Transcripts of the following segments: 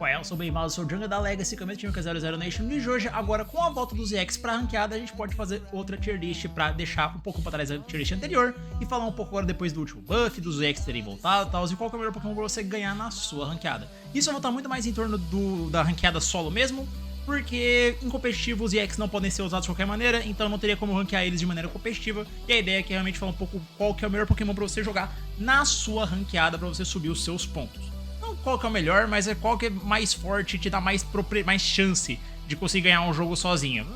Ué, eu sou bem mal, eu sou o Jungle da Legacy, que é o meu time que é 00 Nation, e hoje, agora com a volta dos EX pra ranqueada, a gente pode fazer outra tier list pra deixar um pouco pra trás a tier list anterior e falar um pouco agora depois do último buff, dos EX terem voltado e tal, e qual que é o melhor Pokémon pra você ganhar na sua ranqueada. Isso vai voltar muito mais em torno da ranqueada solo mesmo, porque em competitivo os EX não podem ser usados de qualquer maneira, então não teria como ranquear eles de maneira competitiva, e a ideia é que realmente falar um pouco qual que é o melhor Pokémon pra você jogar na sua ranqueada pra você subir os seus pontos. Não qual que é o melhor, mas é qual que é mais forte e te dá mais chance de conseguir ganhar um jogo sozinho.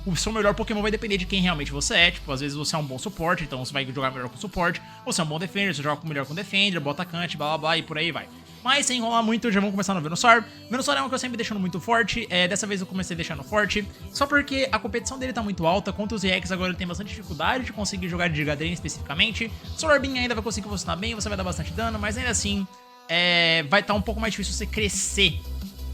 O seu melhor Pokémon vai depender de quem realmente você é. Tipo, às vezes você é um bom suporte, então você vai jogar melhor com suporte. Ou você é um bom defender, você joga melhor com defender, bom atacante, blá blá blá e por aí vai. Mas sem enrolar muito, já vamos começar no Venusaur. Venusaur é um que eu sempre deixando muito forte, dessa vez eu comecei deixando forte, só porque a competição dele tá muito alta, contra os EX agora ele tem bastante dificuldade de conseguir jogar de Giga Drain especificamente. Solar Beam ainda vai conseguir funcionar bem, você vai dar bastante dano, mas ainda assim vai estar um pouco mais difícil você crescer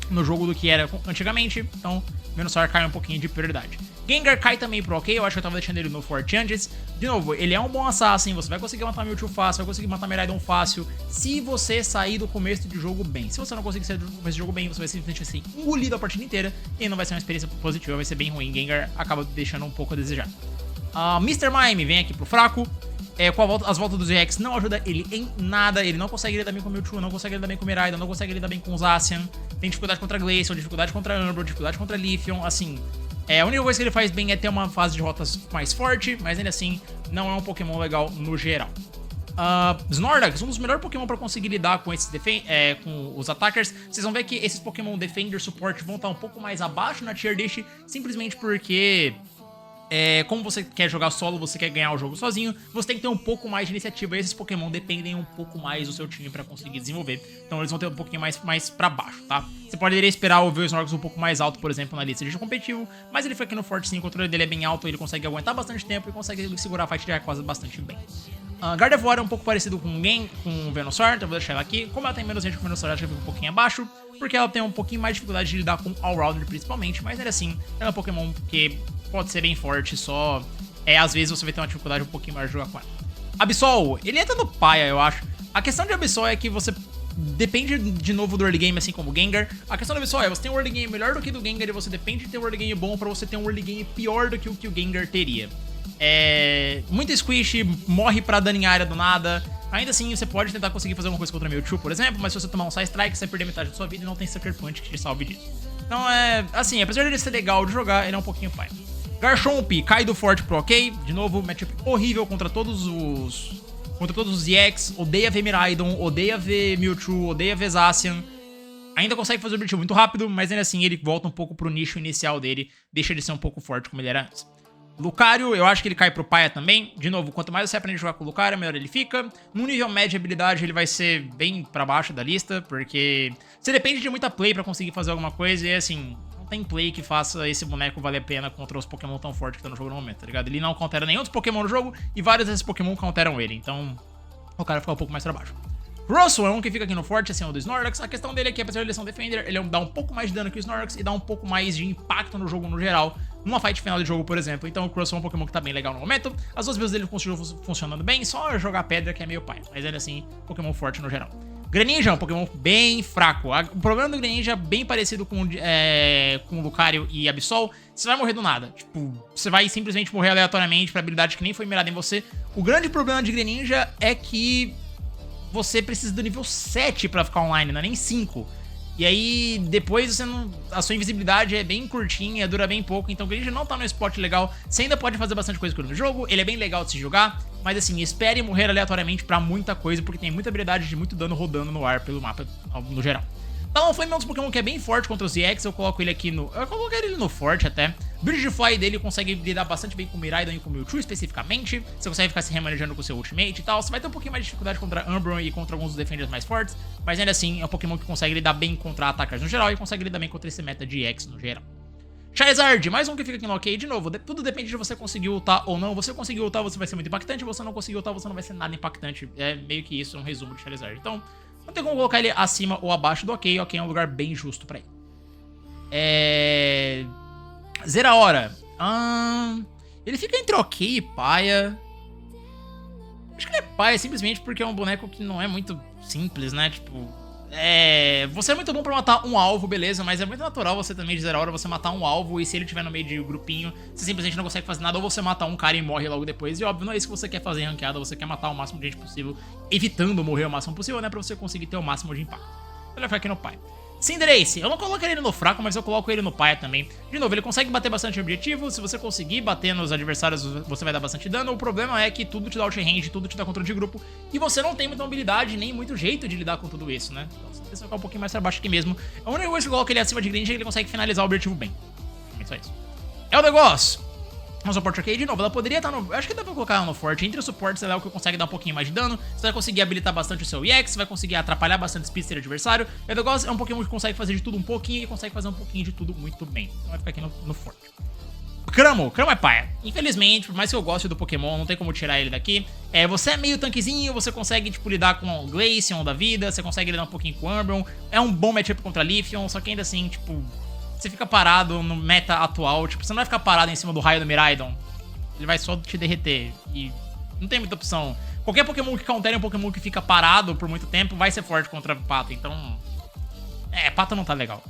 no jogo do que era antigamente, então Venusaur cai um pouquinho de prioridade. Gengar cai também pro ok, eu acho que eu tava deixando ele no forte antes. De novo, ele é um bom assassin, você vai conseguir matar Mewtwo fácil, vai conseguir matar Miraidon fácil, se você sair do começo do jogo bem. Se você não conseguir sair do começo do jogo bem, você vai simplesmente ser engolido a partida inteira e não vai ser uma experiência positiva, vai ser bem ruim. Gengar acaba deixando um pouco a desejar. Mr. Mime vem aqui pro fraco. Com as voltas dos EX não ajuda ele em nada, ele não consegue lidar bem com o Mewtwo, não consegue lidar bem com o Miraidon, não consegue lidar bem com o Zacian, tem dificuldade contra Glaceon, dificuldade contra Umbreon, dificuldade contra Leafeon, assim, a única coisa que ele faz bem é ter uma fase de rotas mais forte, mas ainda assim, não é um Pokémon legal no geral. Snorlax, um dos melhores Pokémon pra conseguir lidar com esses com os attackers. Vocês vão ver que esses Pokémon Defender Support vão estar um pouco mais abaixo na tier list, simplesmente porque como você quer jogar solo, você quer ganhar o jogo sozinho, você tem que ter um pouco mais de iniciativa, e esses Pokémon dependem um pouco mais do seu time pra conseguir desenvolver, então eles vão ter um pouquinho mais pra baixo, tá? Você poderia esperar ver o Snorlax um pouco mais alto, por exemplo, na lista de competitivo, mas ele foi aqui no Forte 5, o controle dele é bem alto, ele consegue aguentar bastante tempo e consegue segurar a fight de Rayquaza bastante bem. Gardevoir é um pouco parecido com o Venusaur, então eu vou deixar ela aqui. Como ela tem menos gente que o Venusaur, ela já fica um pouquinho abaixo, porque ela tem um pouquinho mais de dificuldade de lidar com Allrounder principalmente, mas ainda assim, ela é um Pokémon que pode ser bem forte, só às vezes você vai ter uma dificuldade um pouquinho maior de jogar com ela. Absol, ele entra no paia, eu acho. A questão de Absol é que você depende de novo do early game, assim como o Gengar. A questão do Absol você tem um early game melhor do que do Gengar e você depende de ter um early game bom pra você ter um early game pior do que o Gengar teria. Muita Squish, morre pra dano em área do nada. Ainda assim, você pode tentar conseguir fazer alguma coisa contra Mewtwo, por exemplo, mas se você tomar um Side Strike, você vai perder metade da sua vida e não tem Sucker Punch que te salve disso. Então assim, apesar de ele ser legal de jogar, ele é um pouquinho pai. Garchomp cai do forte pro ok. De novo, matchup horrível contra todos os EX. Odeia ver Miraidon, odeia ver Mewtwo, odeia ver Zacian. Ainda consegue fazer o objetivo muito rápido, mas ainda assim ele volta um pouco pro nicho inicial dele. Deixa ele ser um pouco forte como ele era antes. Lucario, eu acho que ele cai pro paia também. De novo, quanto mais você aprende a jogar com o Lucario, melhor ele fica. No nível médio de habilidade, ele vai ser bem pra baixo da lista, porque você depende de muita play pra conseguir fazer alguma coisa e assim, não tem play que faça esse boneco valer a pena contra os Pokémon tão fortes que estão no jogo no momento, tá ligado? Ele não countera nenhum dos Pokémon no jogo e vários desses Pokémon counteram ele, então o cara fica um pouco mais pra baixo. Russell é um que fica aqui no forte, assim, é o do Snorlax. A questão dele é que, apesar de ele ser um Defender, ele dá um pouco mais de dano que o Snorlax e dá um pouco mais de impacto no jogo no geral, numa fight final de jogo, por exemplo. Então o Russell é um Pokémon que tá bem legal no momento. As duas vezes dele continuam funcionando bem, só jogar pedra que é meio pai. Mas ele, assim, Pokémon forte no geral. Greninja é um Pokémon bem fraco. O problema do Greninja é bem parecido com o Lucario e Absol. Você vai morrer do nada. Tipo, você vai simplesmente morrer aleatoriamente pra habilidade que nem foi mirada em você. O grande problema de Greninja é que você precisa do nível 7 pra ficar online, não é nem 5. E aí, depois você não... A sua invisibilidade é bem curtinha, dura bem pouco, então o Greninja não tá no spot legal. Você ainda pode fazer bastante coisa com ele no jogo, ele é bem legal de se jogar, mas assim, espere morrer aleatoriamente pra muita coisa, porque tem muita habilidade de muito dano rodando no ar pelo mapa no geral. Talonflame é um dos Pokémon que é bem forte contra os EX, eu coloco ele aqui no... Eu colocaria ele no forte até. Bridge Fly dele consegue lidar bastante bem com o Miraidon e com o Mewtwo especificamente. Você consegue ficar se remanejando com o seu ultimate e tal. Você vai ter um pouquinho mais de dificuldade contra Umbreon e contra alguns dos defenders mais fortes, mas ainda assim é um Pokémon que consegue lidar bem contra ataques no geral e consegue lidar bem contra esse meta de EX no geral. Charizard, mais um que fica aqui no ok. De novo, tudo depende de você conseguir ultar ou não. Você conseguir ultar, você vai ser muito impactante. Você não conseguir ultar, você não vai ser nada impactante. É meio que isso, um resumo de Charizard. Então, não tem como colocar ele acima ou abaixo do ok. Ok é um lugar bem justo pra ele. Zeraora. Ele fica entre ok e paia. Acho que ele é paia simplesmente porque é um boneco que não é muito simples, né? Tipo, Você é muito bom pra matar um alvo, beleza, mas é muito natural você também de 0 hora você matar um alvo e se ele estiver no meio de grupinho, você simplesmente não consegue fazer nada ou você mata um cara e morre logo depois. E óbvio, não é isso que você quer fazer em ranqueada, você quer matar o máximo de gente possível, evitando morrer o máximo possível, né, pra você conseguir ter o máximo de impacto. Ele vai ficar aqui no pai. Cinderace, eu não coloco ele no fraco, mas eu coloco ele no paia também. De novo, ele consegue bater bastante objetivo, se você conseguir bater nos adversários, você vai dar bastante dano. O problema é que tudo te dá out-range, tudo te dá controle de grupo, e você não tem muita habilidade, nem muito jeito de lidar com tudo isso, né? Então, se você ficar um pouquinho mais pra baixo aqui mesmo, a única coisa que eu coloco ele acima de Grind é que ele consegue finalizar o objetivo bem. É só isso. É o negócio. Um suporte ok, de novo, ela poderia estar no... Acho que dá pra colocar ela no forte. Entre os suportes, ela é o que consegue dar um pouquinho mais de dano. Você vai conseguir habilitar bastante o seu EX, vai conseguir atrapalhar bastante o speedster adversário. E o negócio é um Pokémon que consegue fazer de tudo um pouquinho e consegue fazer um pouquinho de tudo muito bem. Então vai ficar aqui no forte. Cramo é paia. Infelizmente, por mais que eu goste do Pokémon, não tem como tirar ele daqui. Você é meio tanquezinho, você consegue, tipo, lidar com o Glaceon da vida, você consegue lidar um pouquinho com o Umbreon. É um bom matchup contra Leafeon, só que ainda assim, tipo... Você fica parado no meta atual, tipo, você não vai ficar parado em cima do raio do Miraidon. Ele vai só te derreter. E não tem muita opção. Qualquer Pokémon que counter um Pokémon que fica parado por muito tempo vai ser forte contra Pato. Então... Pato não tá legal.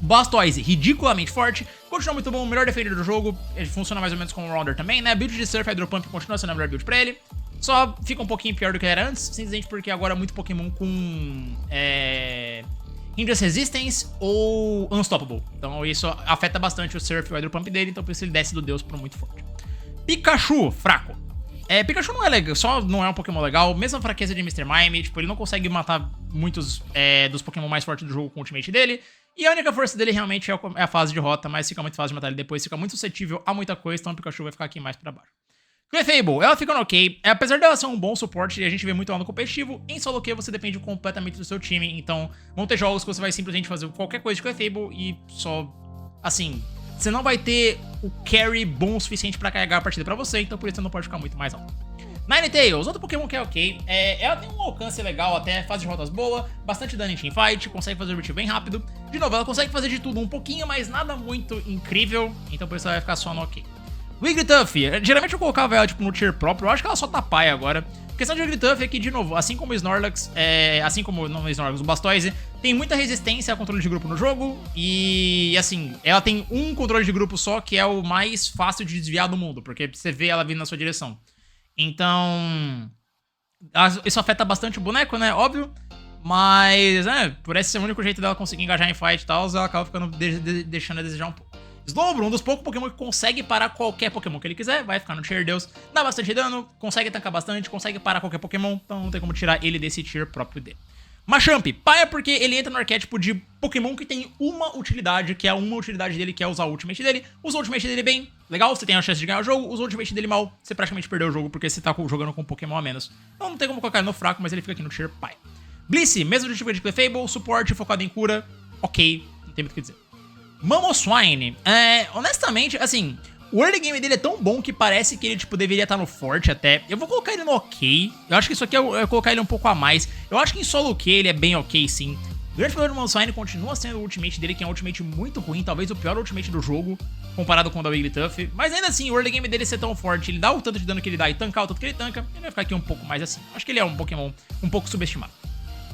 Blastoise, ridiculamente forte. Continua muito bom, o melhor defender do jogo. Ele funciona mais ou menos como um Rounder também, né? Build de Surf, Hydro Pump continua sendo a melhor build pra ele. Só fica um pouquinho pior do que era antes. Simplesmente porque agora é muito Pokémon com... Hindrance Resistance ou Unstoppable. Então isso afeta bastante o Surf e o Hydro Pump dele. Então por isso ele desce do Deus pro muito forte. Pikachu, fraco. Pikachu não é legal, só não é um Pokémon legal. Mesma fraqueza de Mr. Mime, tipo, ele não consegue matar muitos dos Pokémon mais fortes do jogo com o ultimate dele. E a única força dele realmente é a fase de rota, mas fica muito fácil de matar ele depois, fica muito suscetível a muita coisa, então o Pikachu vai ficar aqui mais pra baixo. Clefable, ela fica no ok, apesar dela ser um bom suporte e a gente vê muito ela no competitivo, em solo Q você depende completamente do seu time, então vão ter jogos que você vai simplesmente fazer qualquer coisa de Clefable e só, assim... Você não vai ter o carry bom o suficiente pra carregar a partida pra você, então por isso você não pode ficar muito mais alto. Ninetales, outro Pokémon que é ok. Ela tem um alcance legal até, fase de rotas boa, bastante dano em teamfight, consegue fazer o objetivo bem rápido. De novo, ela consegue fazer de tudo um pouquinho, mas nada muito incrível, então por isso ela vai ficar só no ok. Wigglytuff, geralmente eu colocava ela tipo, no tier próprio, eu acho que ela só tá paia agora. A questão de Wigglytuff é que, de novo, assim como o Snorlax, assim como não o Snorlax, o Blastoise, tem muita resistência a controle de grupo no jogo. E, assim, ela tem um controle de grupo só, que é o mais fácil de desviar do mundo, porque você vê ela vindo na sua direção. Então, isso afeta bastante o boneco, né? Óbvio. Mas, por esse ser o único jeito dela conseguir engajar em fight e tal, ela acaba ficando deixando a desejar um pouco. Slowbro, um dos poucos Pokémon que consegue parar qualquer Pokémon que ele quiser, vai ficar no tier Deus, dá bastante dano, consegue tancar bastante, consegue parar qualquer Pokémon, então não tem como tirar ele desse tier próprio dele. Machamp, paia porque ele entra no arquétipo de Pokémon que tem uma utilidade, que é uma utilidade dele, que é usar o ultimate dele. Usa o ultimate dele bem, legal, você tem a chance de ganhar o jogo. Usa o ultimate dele mal, você praticamente perdeu o jogo porque você tá jogando com um Pokémon a menos. Então não tem como colocar ele no fraco, mas ele fica aqui no tier paia. Blissey, mesmo objetivo de Clefable, suporte focado em cura, ok, não tem muito o que dizer. Mamoswine, honestamente, assim, o early game dele é tão bom que parece que ele, tipo, deveria estar no forte até. Eu vou colocar ele no ok. Eu acho que isso aqui é colocar ele um pouco a mais. Eu acho que em solo Q ele é bem ok, sim. O grande problema do Mamoswine continua sendo o ultimate dele, que é um ultimate muito ruim, talvez o pior ultimate do jogo, comparado com o da Wigglytuff. Mas ainda assim, o early game dele ser tão forte, ele dá o tanto de dano que ele dá e tancar o tanto que ele tanca, ele vai ficar aqui um pouco mais assim. Acho que ele é um Pokémon um pouco subestimado.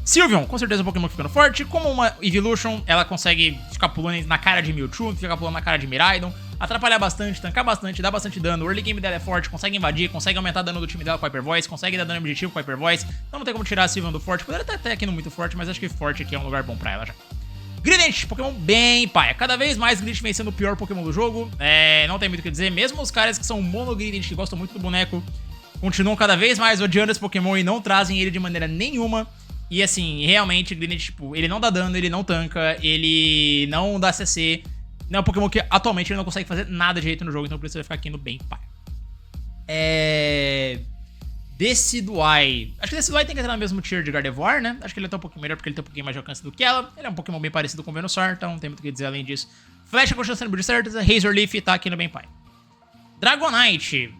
Sylveon, com certeza é um Pokémon ficando forte. Como uma Evolution, ela consegue ficar pulando na cara de Mewtwo, ficar pulando na cara de Miraidon, atrapalhar bastante, tancar bastante, dar bastante dano. O early game dela é forte, consegue invadir, consegue aumentar o dano do time dela com Hyper Voice, consegue dar dano objetivo com Hyper Voice. Então não tem como tirar a Sylveon do forte. Poderia estar até aqui no muito forte, mas acho que forte aqui é um lugar bom pra ela já. Greedent, Pokémon bem paia. Cada vez mais Greedent vem sendo o pior Pokémon do jogo. Não tem muito o que dizer. Mesmo os caras que são mono Greedent, que gostam muito do boneco, continuam cada vez mais odiando esse Pokémon e não trazem ele de maneira nenhuma. E assim, realmente, Greedent, tipo, ele não dá dano, ele não tanca, ele não dá CC. Não é um Pokémon que atualmente ele não consegue fazer nada de jeito no jogo, então por isso ele vai ficar aqui no bem paia. Decidueye. Acho que Decidueye tem que entrar no mesmo tier de Gardevoir, né? Acho que ele é até um pouquinho melhor porque ele tem um pouquinho mais de alcance do que ela. Ele é um Pokémon bem parecido com o Venusaur, então não tem muito o que dizer além disso. Flecha continua sendo build certa, Razor Leaf tá aqui no bem paia. Dragonite.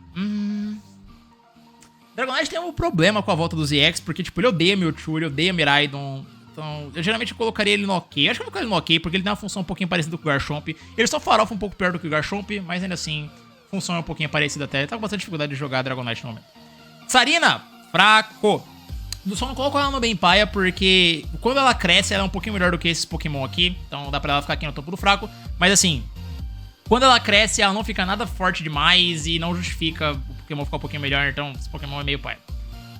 Dragonite tem um problema com a volta dos EX, porque, tipo, ele odeia Mewtwo, ele odeia Miraidon. Então, eu geralmente colocaria ele no ok. Acho que eu vou colocar ele no ok, porque ele tem uma função um pouquinho parecida com o Garchomp. Ele só farofa um pouco pior do que o Garchomp, mas ainda assim, a função é um pouquinho parecida até. Tá com bastante dificuldade de jogar Dragonite no momento. Sarina, fraco. Só não coloco ela no bem paia, porque quando ela cresce, ela é um pouquinho melhor do que esses Pokémon aqui. Então dá pra ela ficar aqui no topo do fraco. Mas assim, quando ela cresce, ela não fica nada forte demais e não justifica o Pokémon ficar um pouquinho melhor. Então esse Pokémon é meio paia.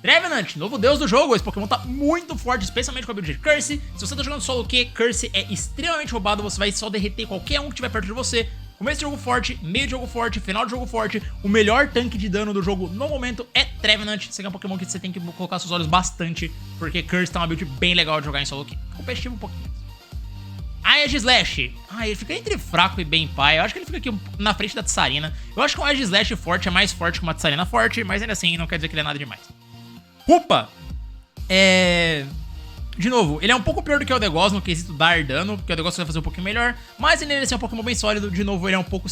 Trevenant, novo deus do jogo. Esse Pokémon tá muito forte, especialmente com a build de Curse. Se você tá jogando solo Q, Curse é extremamente roubado. Você vai só derreter qualquer um que estiver perto de você. Começo de jogo forte, meio de jogo forte, final de jogo forte. O melhor tanque de dano do jogo no momento é Trevenant. Esse é um Pokémon que você tem que colocar seus olhos bastante, porque Curse tá uma build bem legal de jogar em solo Q. Competitivo um pouquinho. Aegislash. Ele fica entre fraco e bem pai. Eu acho que ele fica aqui na frente da Tsarina. Eu acho que um Aegislash forte é mais forte que uma Tsarina forte, mas ainda assim não quer dizer que ele é nada demais. Rupa. De novo, ele é um pouco pior do que o Degos no quesito dar dano, porque o Degos vai fazer um pouquinho melhor, mas ele é um Pokémon bem sólido. De novo, ele é um pouco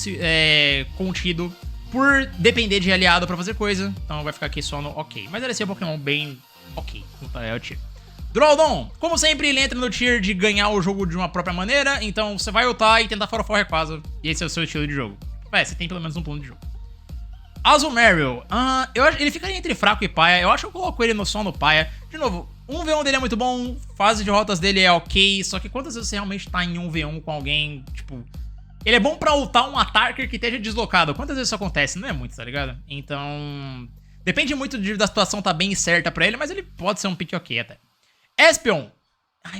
contido por depender de aliado pra fazer coisa, então vai ficar aqui só no ok. Mas ele é um Pokémon bem ok, é o tier. Duraldon, como sempre, ele entra no tier de ganhar o jogo de uma própria maneira, então você vai ultar e tentar farofar o Rayquaza, e esse é o seu estilo de jogo. Você tem pelo menos um plano de jogo. Azumarill, ele ficaria entre fraco e paia. Eu acho que eu coloco ele só no paia. De novo, 1v1 dele é muito bom, fase de rotas dele é ok, só que quantas vezes você realmente tá em 1v1 com alguém, tipo... Ele é bom pra ultar um attacker que esteja deslocado. Quantas vezes isso acontece? Não é muito, tá ligado? Então... Depende muito da situação tá bem certa pra ele, mas ele pode ser um pick ok até. Espion.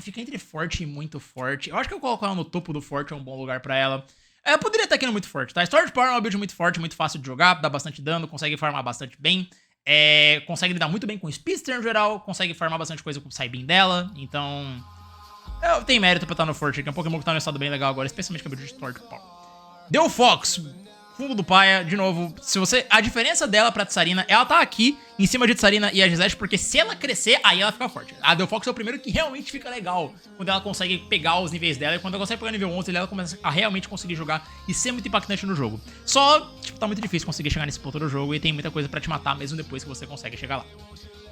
Fica entre forte e muito forte. Eu acho que eu coloco ela no topo do forte, é um bom lugar pra ela. Poderia estar aqui no muito forte, tá? Storage Power é uma build muito forte, muito fácil de jogar, dá bastante dano, consegue farmar bastante bem. Consegue lidar muito bem com o Speedster no geral, consegue farmar bastante coisa com o Psybeam dela, então... Tem mérito pra estar no forte aqui, é um Pokémon que tá no estado bem legal agora, especialmente com a build de Storage Power. Delphox, fundo do paia, de novo, a diferença dela pra Tsarina, ela tá aqui, em cima de Tsarina e Aegislash, porque se ela crescer, aí ela fica forte. A Delphox é o primeiro que realmente fica legal, quando ela consegue pegar os níveis dela, e quando ela consegue pegar nível 11, ela começa a realmente conseguir jogar e ser muito impactante no jogo. Só, tá muito difícil conseguir chegar nesse ponto do jogo, e tem muita coisa pra te matar, mesmo depois que você consegue chegar lá.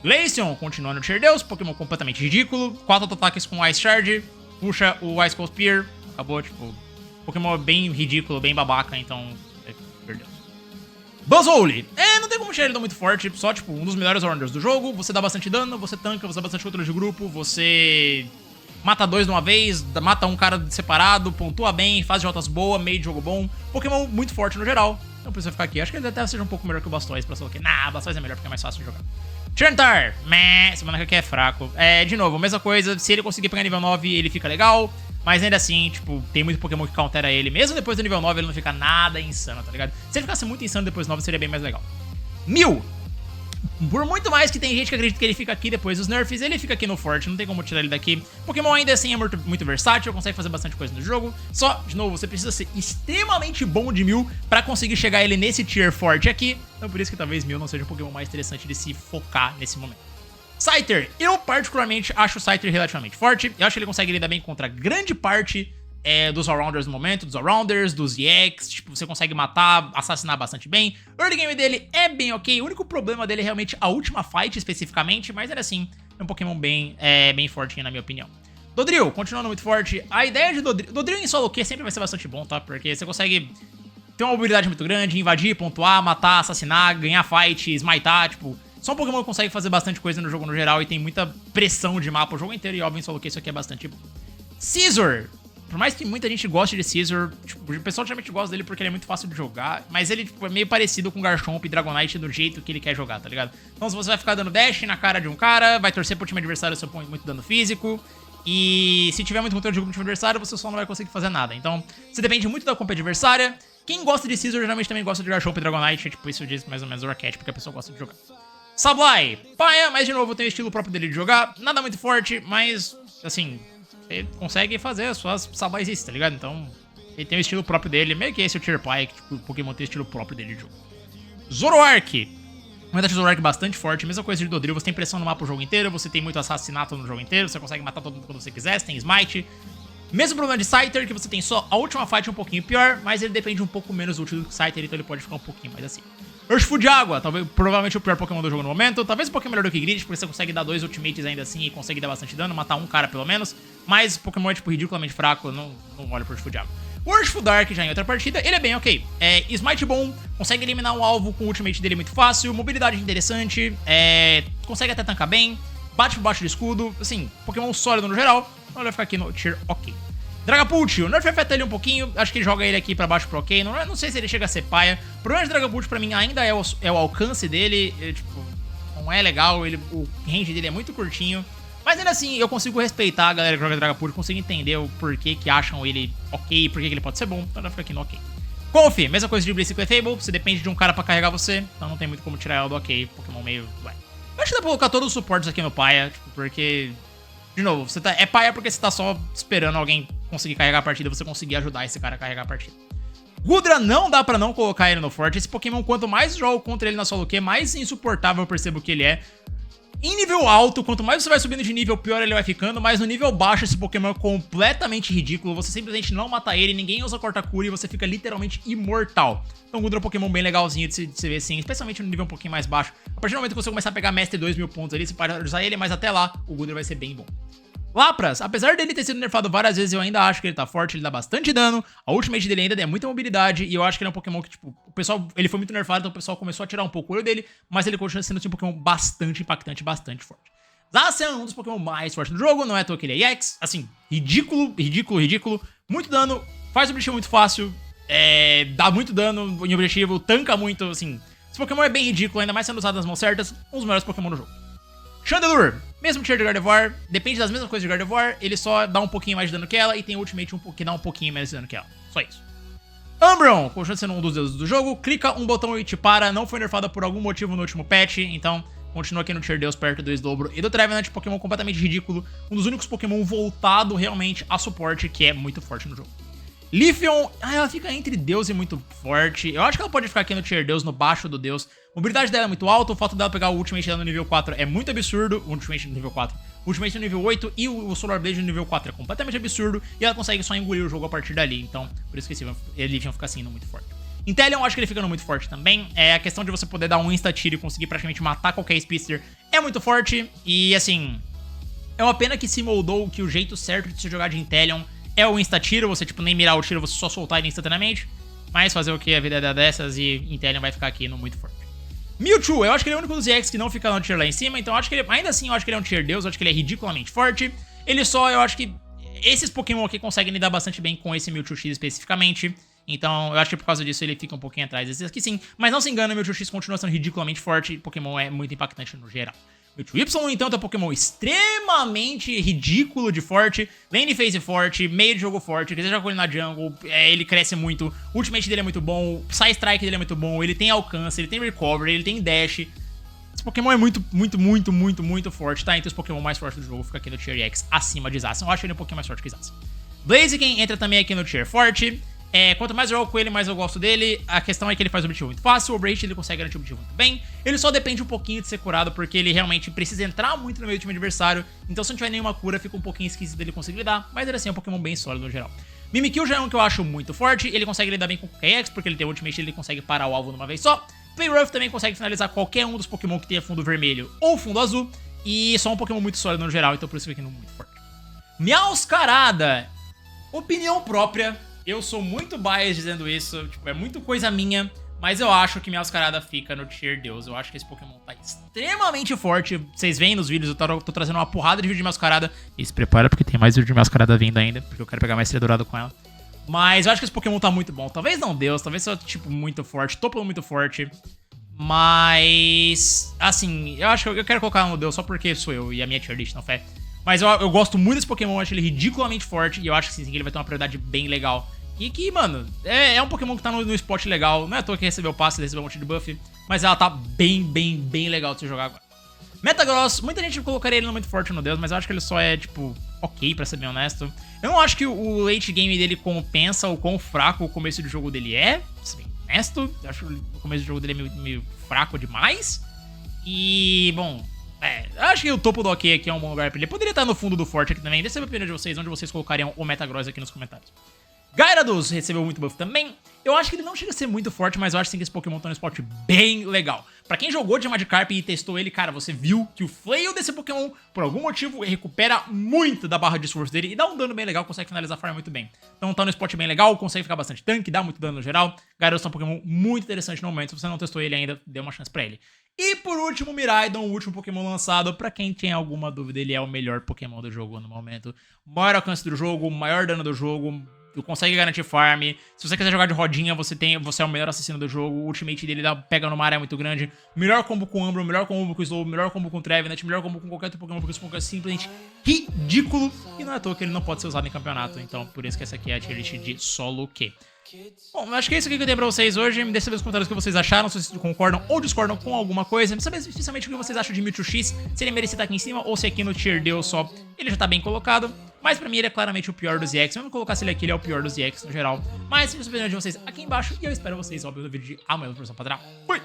Glaceon, continua no tier Deus, Pokémon completamente ridículo, 4 auto-ataques com Ice Shard, puxa o Ice Cold Spear, acabou, Pokémon bem ridículo, bem babaca, então... Perdeu. Buzzwole. Não tem como tirar ele muito forte, só, um dos melhores All-Rounders do jogo. Você dá bastante dano, você tanca, você dá bastante controle de grupo, você mata 2 de uma vez, mata um cara separado, pontua bem, faz rotas boa, meio de jogo bom. Pokémon muito forte no geral, então precisa ficar aqui. Acho que ele até seja um pouco melhor que o Blastoise pra solo aqui. Blastoise é melhor porque é mais fácil de jogar. Chantar. Semana que aqui é fraco. De novo, mesma coisa, se ele conseguir pegar nível 9, ele fica legal. Mas ainda assim, tem muito Pokémon que countera ele. Mesmo depois do nível 9, ele não fica nada insano, tá ligado? Se ele ficasse muito insano depois do 9, seria bem mais legal. Mew. Por muito mais que tem gente que acredita que ele fica aqui depois dos nerfs, ele fica aqui no forte, não tem como tirar ele daqui. Pokémon ainda assim é muito versátil, consegue fazer bastante coisa no jogo. Só, de novo, você precisa ser extremamente bom de Mew pra conseguir chegar ele nesse tier forte aqui. Então por isso que talvez Mew não seja um Pokémon mais interessante de se focar nesse momento. Scyther, eu particularmente acho o Scyther relativamente forte. Eu acho que ele consegue lidar bem contra grande parte dos Allrounders no momento, dos Allrounders, dos EX. Você consegue matar, assassinar bastante bem. Early game dele é bem ok. O único problema dele é realmente a última fight especificamente, mas era assim, é um Pokémon bem fortinho na minha opinião. Dodrio, continuando muito forte. A ideia de Dodrio em solo Q sempre vai ser bastante bom, tá? Porque você consegue ter uma mobilidade muito grande, invadir, pontuar, matar, assassinar, ganhar fight, smitar, só um Pokémon que consegue fazer bastante coisa no jogo no geral e tem muita pressão de mapa o jogo inteiro, e óbvio em solo que isso aqui é bastante bom. Scizor. Por mais que muita gente goste de Scizor, o pessoal geralmente gosta dele porque ele é muito fácil de jogar, mas ele é meio parecido com Garchomp e Dragonite do jeito que ele quer jogar, tá ligado? Então se você vai ficar dando dash na cara de um cara, vai torcer pro time adversário, você põe muito dano físico, e se tiver muito controle de jogo no time adversário, você só não vai conseguir fazer nada. Então você depende muito da comp adversária. Quem gosta de Scizor geralmente também gosta de Garchomp e Dragonite, isso diz mais ou menos o arquétipo que a pessoa gosta de jogar. Sableye, paia, mas de novo tem o estilo próprio dele de jogar, nada muito forte, mas, assim, ele consegue fazer as suas Sablayes, tá ligado? Então, ele tem o estilo próprio dele, meio que esse é o tier paia, que o Pokémon tem o estilo próprio dele de jogo. Zoroark, uma das Zoroark bastante forte, mesma coisa de Dodrio, você tem pressão no mapa o jogo inteiro, você tem muito assassinato no jogo inteiro, você consegue matar todo mundo quando você quiser, você tem Smite. Mesmo problema de Scyther, que você tem só a última fight um pouquinho pior, mas ele depende um pouco menos do útil do Scyther, então ele pode ficar um pouquinho mais assim. Urshifu de água, provavelmente o pior Pokémon do jogo no momento. Talvez um pouquinho melhor do que Grid, porque você consegue dar 2 ultimates ainda assim e consegue dar bastante dano, matar um cara pelo menos. Mas o Pokémon é ridiculamente fraco, não olho pro Urshifu de água. O Urshifu Dark já em outra partida, ele é bem ok. Smite bom, consegue eliminar um alvo com o ultimate dele muito fácil, mobilidade interessante, consegue até tancar bem. bate por baixo do escudo, assim, Pokémon sólido no geral, então ele vai ficar aqui no tier ok. Dragapult, o nerf afeta ele um pouquinho, acho que ele joga ele aqui pra baixo pro ok, não sei se ele chega a ser paia. O problema de Dragapult pra mim ainda é o alcance dele, tipo, não é legal, o range dele é muito curtinho. Mas ainda assim, eu consigo respeitar a galera que joga Dragapult, consigo entender o porquê que acham ele ok, porquê que ele pode ser bom, então ele vai ficar aqui no ok. Conf, mesma coisa de Blissey Clefable, você depende de um cara pra carregar você, então não tem muito como tirar ela do ok, Pokémon meio... Ué. Eu acho que dá pra colocar todos os suportes aqui no paia, tipo, porque... De novo, você é paia porque você tá só esperando alguém conseguir carregar a partida, você conseguir ajudar esse cara a carregar a partida. Gudra não dá pra não colocar ele no forte, esse Pokémon quanto mais jogo contra ele na solo Q, mais insuportável eu percebo que ele é. Em nível alto, quanto mais você vai subindo de nível, pior ele vai ficando, mas no nível baixo esse Pokémon é completamente ridículo, você simplesmente não mata ele, ninguém usa corta-cura e você fica literalmente imortal. Então o Gudra é um Pokémon bem legalzinho de se ver assim, especialmente no nível um pouquinho mais baixo. A partir do momento que você começar a pegar Mestre 2.000 pontos ali, você pode usar ele, mas até lá o Gudra vai ser bem bom. Lapras, apesar dele ter sido nerfado várias vezes, eu ainda acho que ele tá forte, ele dá bastante dano, a ultimate dele ainda é muita mobilidade, e eu acho que ele é um Pokémon que, tipo, o pessoal, ele foi muito nerfado, então o pessoal começou a tirar um pouco o olho dele, mas ele continua sendo assim, um Pokémon bastante impactante, bastante forte. Zacian é um dos Pokémon mais fortes do jogo, não é à toa que ele é EX, assim, ridículo, muito dano, faz o objetivo muito fácil, dá muito dano em objetivo, tanca muito, assim, esse Pokémon é bem ridículo, ainda mais sendo usado nas mãos certas, um dos melhores Pokémon do jogo. Chandelure, mesmo tier de Gardevoir, depende das mesmas coisas de Gardevoir, ele só dá um pouquinho mais de dano que ela e tem Ultimate que dá um pouquinho mais de dano que ela, só isso. Umbreon, continua sendo um dos deuses do jogo, clica um botão e te para, não foi nerfada por algum motivo no último patch, então continua aqui no tier Deus perto do Slowbro e do Trevenant, Pokémon completamente ridículo, um dos únicos Pokémon voltado realmente a suporte que é muito forte no jogo. Leafeon, ela fica entre Deus e muito forte. Eu acho que ela pode ficar aqui no tier Deus, no baixo do Deus. A mobilidade dela é muito alta, o fato dela pegar o Ultimate dela no nível 4 é muito absurdo. O Ultimate no nível 4. O Ultimate no nível 8 e o Solar Blade no nível 4 é completamente absurdo. E ela consegue só engolir o jogo a partir dali. Então, por isso que esse Leafeon fica assim, muito forte. Inteleon, acho que ele fica muito forte também. A questão de você poder dar um insta-tiro e conseguir praticamente matar qualquer Speedster é muito forte. E, assim, é uma pena que se moldou que o jeito certo de se jogar de Inteleon é o insta-tiro, você tipo nem mirar o tiro, você só soltar ele instantaneamente. Mas fazer o que? A vida é dessas e Inteleon vai ficar aqui no muito forte. Mewtwo, eu acho que ele é o único dos EX que não fica no tier lá em cima, então eu acho que ele, ainda assim eu acho que ele é um tier Deus, eu acho que ele é ridiculamente forte. Ele só, eu acho que esses Pokémon aqui conseguem lidar bastante bem com esse Mewtwo X especificamente. Então eu acho que por causa disso ele fica um pouquinho atrás desses aqui sim. Mas não se engana, o Mewtwo X continua sendo ridiculamente forte, Pokémon é muito impactante no geral. Mewtwo Y, no entanto, é um Pokémon extremamente ridículo de forte, lane phase forte, meio de jogo forte, ele joga com ele na jungle, ele cresce muito, o ultimate dele é muito bom, o Psy-Strike dele é muito bom, ele tem alcance, ele tem recovery, ele tem dash. Esse Pokémon é muito forte, tá? Entre os Pokémon mais fortes do jogo, fica aqui no Tier X, acima de Zacian. Eu acho ele um pouquinho mais forte que Zacian. Blaziken entra também aqui no Tier forte. Quanto mais eu jogo com ele, mais eu gosto dele. A questão é que ele faz o objetivo muito fácil, o Overhit ele consegue garantir o objetivo muito bem. Ele só depende um pouquinho de ser curado, porque ele realmente precisa entrar muito no meio do time adversário. Então se não tiver nenhuma cura, fica um pouquinho esquisito dele conseguir lidar. Mas ele assim é um Pokémon bem sólido no geral. Mimikyu já é um que eu acho muito forte. Ele consegue lidar bem com qualquer X, porque ele tem o Ultimate, ele consegue parar o alvo numa vez só. Playrough também consegue finalizar qualquer um dos Pokémon que tenha fundo vermelho ou fundo azul. E só um Pokémon muito sólido no geral, então por isso fica aqui muito forte. Meowscarada, opinião própria. Eu sou muito biased dizendo isso, tipo, é muito coisa minha, mas eu acho que Meowscarada fica no Tier Deus. Eu acho que esse Pokémon tá extremamente forte. Vocês veem nos vídeos, eu tô trazendo uma porrada de vídeo de Meowscarada. E se prepara porque tem mais vídeo de Meowscarada vindo ainda, porque eu quero pegar mais dourado com ela. Mas eu acho que esse Pokémon tá muito bom. Talvez não Deus, talvez seja, tipo, muito forte, topo muito forte. Mas, assim, eu acho que eu quero colocar no Deus só porque sou eu e a minha tier list não fé. Mas eu gosto muito desse Pokémon, eu acho ele ridiculamente forte. E eu acho que sim, ele vai ter uma prioridade bem legal. E que, mano, é um Pokémon que tá no spot legal. Não é à toa que recebeu o passe, ele recebeu um monte de buff. Mas ela tá bem legal de se jogar agora. Metagross, muita gente colocaria ele no muito forte no Deus, mas eu acho que ele só é, tipo, ok, pra ser bem honesto. Eu não acho que o late game dele compensa o quão fraco o começo do jogo dele é, pra ser bem honesto. Eu acho que o começo do jogo dele é meio fraco demais. E, bom, eu acho que o topo do ok aqui é um bom lugar pra ele. Poderia estar no fundo do forte aqui também. Deixa eu ver a opinião de vocês, onde vocês colocariam o Metagross aqui nos comentários. Gyarados recebeu muito buff também. Eu acho que ele não chega a ser muito forte, mas eu acho sim que esse Pokémon tá no spot bem legal. Pra quem jogou de Magikarp e testou ele, cara, você viu que o Flail desse Pokémon, por algum motivo, recupera muito da barra de esforço dele e dá um dano bem legal, consegue finalizar a farm muito bem. Então tá no spot bem legal, consegue ficar bastante tanque, dá muito dano no geral. Gyarados é um Pokémon muito interessante no momento, se você não testou ele ainda, dê uma chance pra ele. E por último, Miraidon, o último Pokémon lançado. Pra quem tem alguma dúvida, ele é o melhor Pokémon do jogo no momento. Maior alcance do jogo, maior dano do jogo, consegue garantir farm. Se você quiser jogar de rodinha, você é o melhor assassino do jogo. O ultimate dele pega numa área muito grande. Melhor combo com Umbro, melhor combo com Slow, melhor combo com Trevenant, melhor combo com qualquer outro Pokémon, porque esse Pokémon é simplesmente ridículo. E não é à toa que ele não pode ser usado em campeonato. Então, por isso que essa aqui é a tier list de solo Q. Bom, acho que é isso aqui que eu tenho pra vocês hoje. Me deixem nos comentários o que vocês acharam, se vocês concordam ou discordam com alguma coisa. Me saber especialmente o que vocês acham de Mewtwo X, se ele merecia estar aqui em cima ou se aqui no tier D só ele já tá bem colocado. Mas pra mim ele é claramente o pior dos EX. Mesmo colocar se ele aqui, ele é o pior dos EX no geral. Mas eu espero de vocês aqui embaixo e eu espero vocês, óbvio, no vídeo de amanhã. Fui!